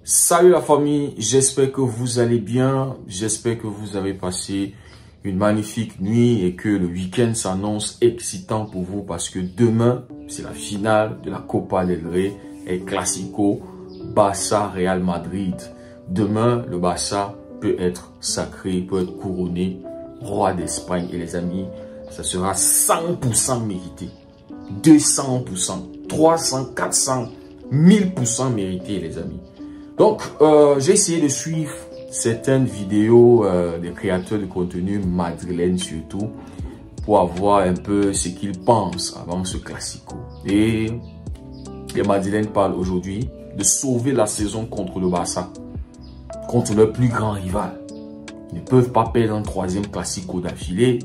Salut la famille, j'espère que vous allez bien, j'espère que vous avez passé une magnifique nuit et que le week-end s'annonce excitant pour vous parce que demain, c'est la finale de la Copa del Rey et Classico Barça-Real Madrid. Demain, le Barça peut être sacré, peut être couronné roi d'Espagne et les amis, ça sera 100% mérité, 200%, 300, 400, 1000% mérité les amis. Donc, j'ai essayé de suivre certaines vidéos des créateurs de contenu madrilènes surtout pour avoir un peu ce qu'ils pensent avant ce Classico. Et les Madrilènes parlent aujourd'hui de sauver la saison contre le Barça, contre leur plus grand rival. Ils ne peuvent pas perdre un troisième Classico d'affilée.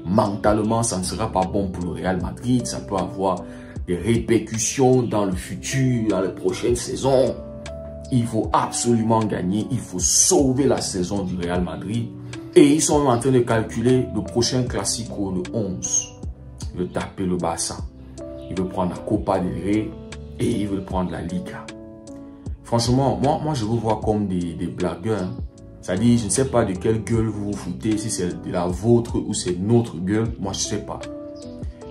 Mentalement, ça ne sera pas bon pour le Real Madrid. Ça peut avoir des répercussions dans le futur, dans les prochaines saisons. Il faut absolument gagner, il faut sauver la saison du Real Madrid. Et ils sont en train de calculer le prochain Classico, le 11. Ils veulent taper le Barça. Ils veulent prendre la Copa del Rey et ils veulent prendre la Liga. Franchement, moi je vous vois comme des blagueurs. C'est-à-dire, je ne sais pas de quelle gueule vous vous foutez, si c'est de la vôtre ou c'est notre gueule, moi je ne sais pas.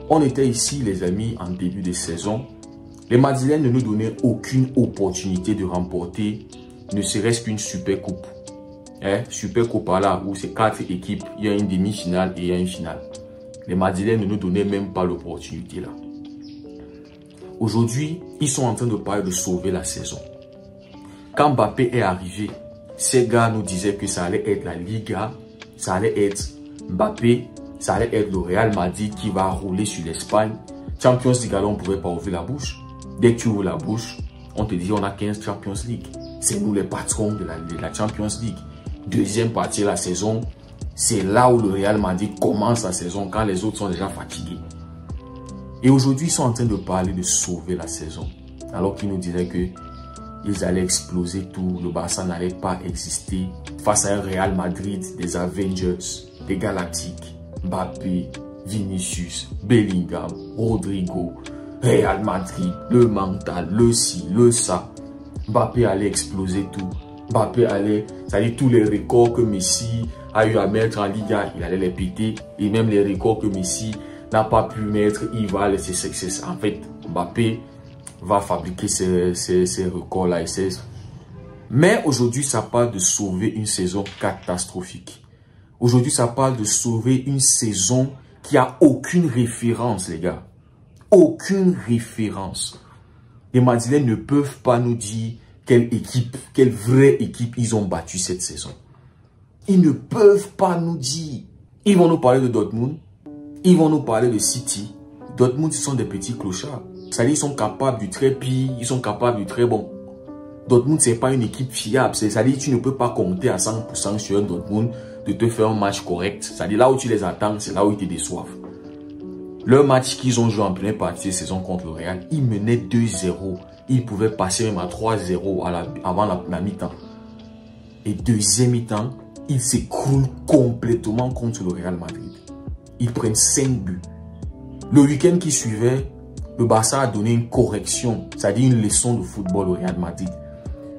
On était ici les amis en début de saison. Les Madrilènes ne nous donnaient aucune opportunité de remporter ne serait-ce qu'une super coupe. Super coupe là où c'est 4 équipes, il y a une demi-finale et il y a une finale. Les Madrilènes ne nous donnaient même pas l'opportunité là. Aujourd'hui, ils sont en train de parler de sauver la saison. Quand Mbappé est arrivé, ces gars nous disaient que ça allait être la Liga, ça allait être Mbappé, ça allait être le Real Madrid qui va rouler sur l'Espagne. Champions League, alors on ne pouvait pas ouvrir la bouche. Dès que tu ouvres la bouche, on te dit on a 15 Champions League. C'est nous les patrons de la Champions League. Deuxième partie de la saison, c'est là où le Real Madrid commence la saison quand les autres sont déjà fatigués. Et aujourd'hui, ils sont en train de parler de sauver la saison. Alors qu'ils nous disaient qu'ils allaient exploser tout, le Barça n'allait pas exister face à un Real Madrid, des Avengers, des Galactiques, Mbappé, Vinicius, Bellingham, Rodrigo, Real Madrid, le mental, le ci, le ça. Mbappé allait exploser tout. Mbappé allait, c'est-à-dire tous les records que Messi a eu à mettre en Liga, il allait les péter. Et même les records que Messi n'a pas pu mettre, il va laisser succès. En fait, Mbappé va fabriquer ces records-là. Mais aujourd'hui, ça parle de sauver une saison catastrophique. Aujourd'hui, ça parle de sauver une saison qui a aucune référence, les gars. Aucune référence. Les Madrilènes ne peuvent pas nous dire quelle équipe, quelle vraie équipe ils ont battu cette saison. Ils ne peuvent pas nous dire. Ils vont nous parler de Dortmund. Ils vont nous parler de City. Dortmund, ce sont des petits clochards. C'est-à-dire, ils sont capables du très pire, ils sont capables du très bon. Dortmund, ce n'est pas une équipe fiable. C'est-à-dire, tu ne peux pas compter à 100% sur un Dortmund de te faire un match correct. C'est-à-dire, là où tu les attends, c'est là où ils te déçoivent. Le match qu'ils ont joué en première partie de saison contre le Real, ils menaient 2-0. Ils pouvaient passer même à 3-0 avant la mi-temps. Et deuxième mi-temps, ils s'écroulent complètement contre le Real Madrid. Ils prennent 5 buts. Le week-end qui suivait, le Barça a donné une correction, c'est-à-dire une leçon de football au Real Madrid.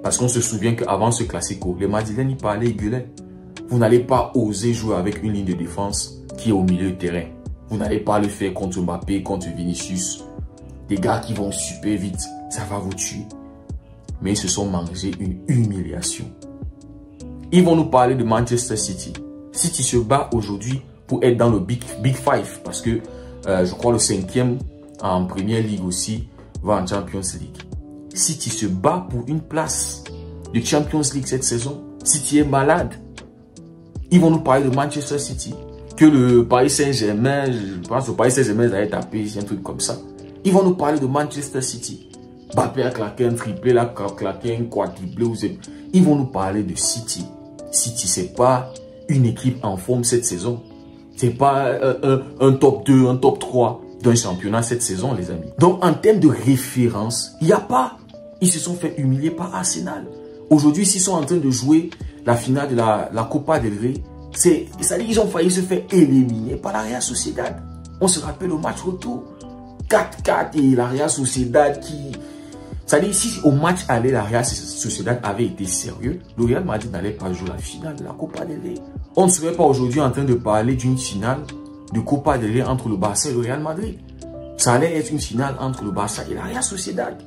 Parce qu'on se souvient qu'avant ce Classico, les Madrilènes, ils parlaient, ils gueulaient. Vous n'allez pas oser jouer avec une ligne de défense qui est au milieu du terrain. Vous n'allez pas le faire contre Mbappé, contre Vinicius. Des gars qui vont super vite, ça va vous tuer. Mais ils se sont mangés une humiliation. Ils vont nous parler de Manchester City. City se bat aujourd'hui pour être dans le Big Five. Parce que je crois le 5e en Premier League aussi va en Champions League. City se bat pour une place de Champions League cette saison. City est malade. Ils vont nous parler de Manchester City. Que le Paris Saint-Germain, je pense que le Paris Saint-Germain allait taper, un truc comme ça. Ils vont nous parler de Manchester City. Mbappé a claqué un triplé, là, claqué un quadruplé. Ils vont nous parler de City. City, c'est pas une équipe en forme cette saison. C'est pas un top 2, un top 3 d'un championnat cette saison, les amis. Donc, en termes de référence, il n'y a pas. Ils se sont fait humilier par Arsenal. Aujourd'hui, s'ils sont en train de jouer la finale de la Copa del Rey, c'est-à-dire qu'ils ont failli se faire éliminer par la Real Sociedad. On se rappelle au match retour. 4-4 et la Real Sociedad Ça dit, si au match aller, la Real Sociedad avait été sérieux, le Real Madrid n'allait pas jouer la finale de la Copa del Rey. On ne serait pas aujourd'hui en train de parler d'une finale de Copa del Rey entre le Barça et le Real Madrid. Ça allait être une finale entre le Barça et la Real Sociedad.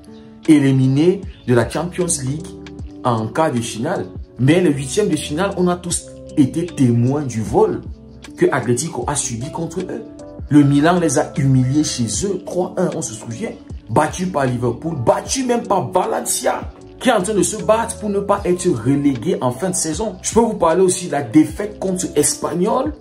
Éliminé de la Champions League en cas de finale. Mais le huitième de finale, on a tous été témoins du vol que Atlético a subi contre eux. Le Milan les a humiliés chez eux, 3-1, on se souvient. Battu par Liverpool, battu même par Valencia, qui est en train de se battre pour ne pas être relégué en fin de saison. Je peux vous parler aussi de la défaite contre Espanyol.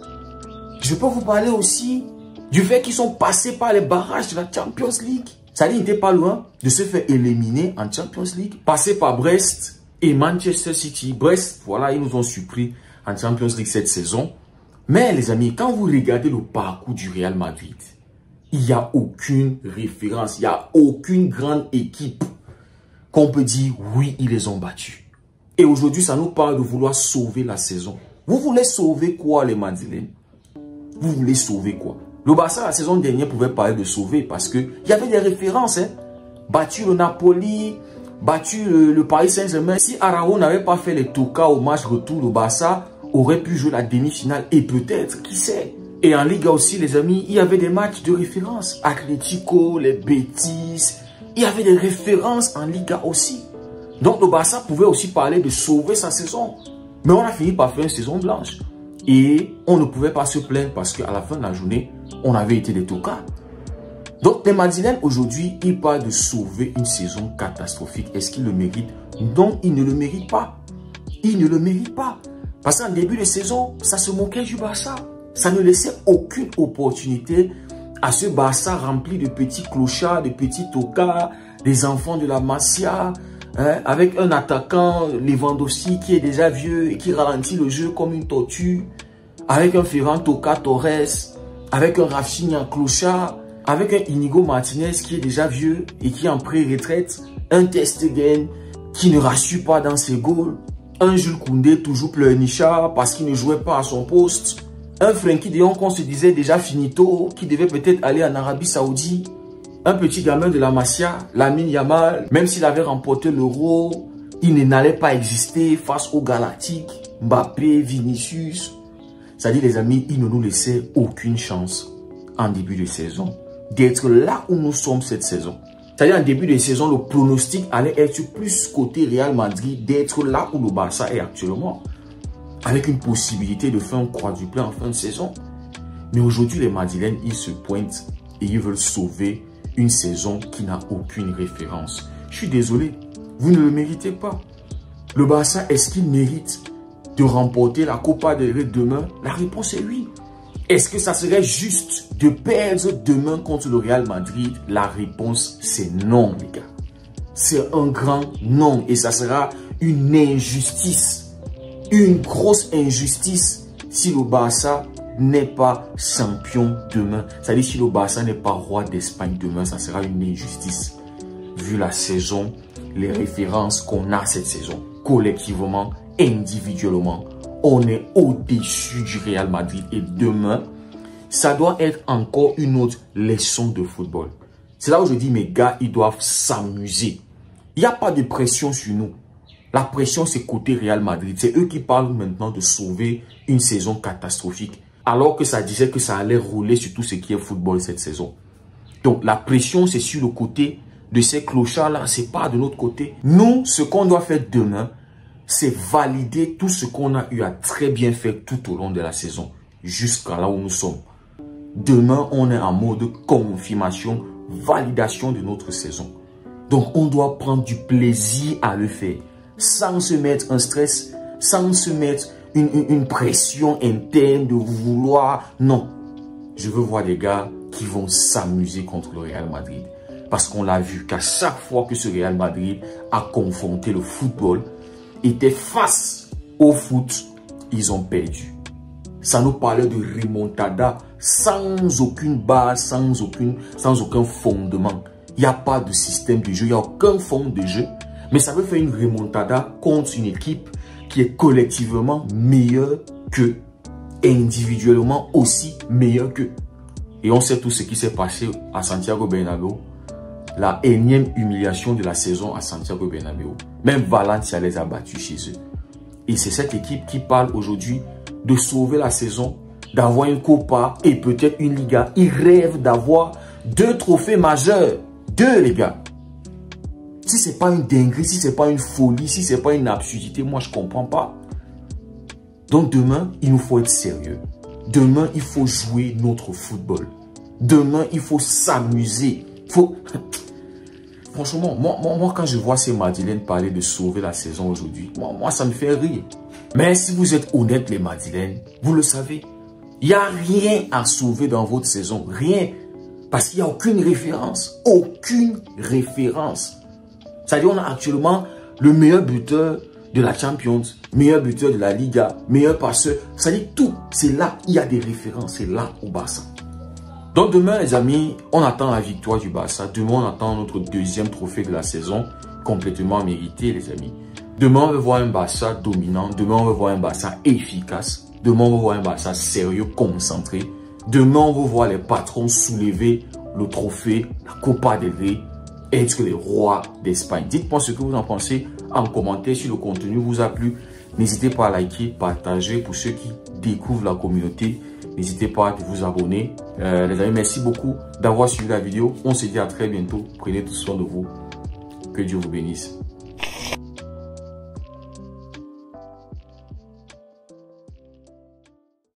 Je peux vous parler aussi du fait qu'ils sont passés par les barrages de la Champions League. Ça n'était pas loin de se faire éliminer en Champions League. Passer par Brest et Manchester City. Brest, voilà, ils nous ont surpris en Champions League cette saison. Mais les amis, quand vous regardez le parcours du Real Madrid, il n'y a aucune référence, il n'y a aucune grande équipe qu'on peut dire, oui, ils les ont battus. Et aujourd'hui, ça nous parle de vouloir sauver la saison. Vous voulez sauver quoi, les Madrilènes? Vous voulez sauver quoi? Le Barça, la saison dernière, pouvait parler de sauver parce qu'il y avait des références. Hein? Battu le Napoli, battu le Paris Saint-Germain. Si Araujo n'avait pas fait les tokas au match retour, le Barça aurait pu jouer la demi-finale et peut-être, qui sait. Et en Liga aussi, les amis, il y avait des matchs de référence. Atlético, les Betis, il y avait des références en Liga aussi. Donc le Barça pouvait aussi parler de sauver sa saison. Mais on a fini par faire une saison blanche. Et on ne pouvait pas se plaindre parce qu'à la fin de la journée, on avait été des tocards. Donc les Madrilènes aujourd'hui, ils parlent de sauver une saison catastrophique. Est-ce qu'ils le méritent? Non, ils ne le méritent pas. Ils ne le méritent pas. Parce qu'en début de saison, ça se moquait du Barça. Ça ne laissait aucune opportunité à ce Barça rempli de petits clochards, de petits tocards, des enfants de la Masia, hein, avec un attaquant, Lewandowski, qui est déjà vieux et qui ralentit le jeu comme une tortue, avec un Ferran Torres, avec un Rafinha clochard, avec un Inigo Martinez qui est déjà vieux et qui est en pré-retraite, un Ter Stegen qui ne rassure pas dans ses goals, un Jules Koundé toujours pleurnichard parce qu'il ne jouait pas à son poste, un Frenkie de Jong qu'on se disait déjà finito, qui devait peut-être aller en Arabie Saoudite, un petit gamin de la Masia, Lamine Yamal, même s'il avait remporté l'Euro, il n'allait pas exister face aux Galactiques, Mbappé, Vinicius. C'est-à-dire les amis, il ne nous laissait aucune chance en début de saison d'être là où nous sommes cette saison. C'est-à-dire en début de saison, le pronostic allait être plus côté Real Madrid d'être là où le Barça est actuellement. Avec une possibilité de faire un quadruplé en fin de saison. Mais aujourd'hui, les Madrilènes, ils se pointent et ils veulent sauver une saison qui n'a aucune référence. Je suis désolé, vous ne le méritez pas. Le Barça, est-ce qu'il mérite de remporter la Copa del Rey demain? La réponse est oui. Est-ce que ça serait juste de perdre demain contre le Real Madrid? La réponse, c'est non, les gars. C'est un grand non et ça sera une injustice. Une grosse injustice si le Barça n'est pas champion demain. C'est-à-dire si le Barça n'est pas roi d'Espagne demain, ça sera une injustice. Vu la saison, les références qu'on a cette saison, collectivement, individuellement, on est au-dessus du Real Madrid. Et demain, ça doit être encore une autre leçon de football. C'est là où je dis, mes gars, ils doivent s'amuser. Il n'y a pas de pression sur nous. La pression, c'est côté Real Madrid. C'est eux qui parlent maintenant de sauver une saison catastrophique. Alors que ça disait que ça allait rouler sur tout ce qui est football cette saison. Donc, la pression, c'est sur le côté de ces clochards-là. C'est pas de notre côté. Nous, ce qu'on doit faire demain, c'est valider tout ce qu'on a eu à très bien faire tout au long de la saison. Jusqu'à là où nous sommes. Demain, on est en mode confirmation, validation de notre saison. Donc, on doit prendre du plaisir à le faire. Sans se mettre un stress, sans se mettre une pression interne de vouloir. Non. Je veux voir des gars qui vont s'amuser contre le Real Madrid. Parce qu'on l'a vu qu'à chaque fois que ce Real Madrid a confronté le football, était face au foot, ils ont perdu. Ça nous parlait de remontada sans aucune base, sans aucun fondement. Il n'y a pas de système de jeu, il n'y a aucun fond de jeu. Mais ça veut faire une remontada contre une équipe qui est collectivement meilleure qu'eux. Et individuellement aussi meilleure qu'eux. Et on sait tout ce qui s'est passé à Santiago Bernabéu la énième humiliation de la saison à Santiago Bernabéu. Même Valencia les a battus chez eux. Et c'est cette équipe qui parle aujourd'hui de sauver la saison, d'avoir une Copa et peut-être une Liga. Ils rêvent d'avoir 2 trophées majeurs. 2, les gars. Si ce n'est pas une dinguerie, si ce n'est pas une folie, si ce n'est pas une absurdité, moi, je ne comprends pas. Donc, demain, il nous faut être sérieux. Demain, il faut jouer notre football. Demain, il faut s'amuser. Franchement, moi, quand je vois ces Madrilènes parler de sauver la saison aujourd'hui, moi, ça me fait rire. Mais si vous êtes honnêtes, les Madrilènes, vous le savez, il n'y a rien à sauver dans votre saison. Rien. Parce qu'il n'y a aucune référence. Aucune référence. C'est-à-dire, on a actuellement le meilleur buteur de la Champions, meilleur buteur de la Liga, meilleur passeur. C'est-à-dire, tout, c'est là, il y a des références. C'est là au Barça. Donc demain, les amis, on attend la victoire du Barça. Demain, on attend notre 2e trophée de la saison, complètement mérité, les amis. Demain, on va voir un Barça dominant. Demain, on va voir un Barça efficace. Demain, on va voir un Barça sérieux, concentré. Demain, on va voir les patrons soulever le trophée, la Copa del Rey, être les rois d'Espagne. Dites-moi ce que vous en pensez en commentaire. Si le contenu vous a plu, n'hésitez pas à liker, partager. Pour ceux qui découvrent la communauté, n'hésitez pas à vous abonner. Les amis, merci beaucoup d'avoir suivi la vidéo. On se dit à très bientôt. Prenez tout soin de vous. Que Dieu vous bénisse.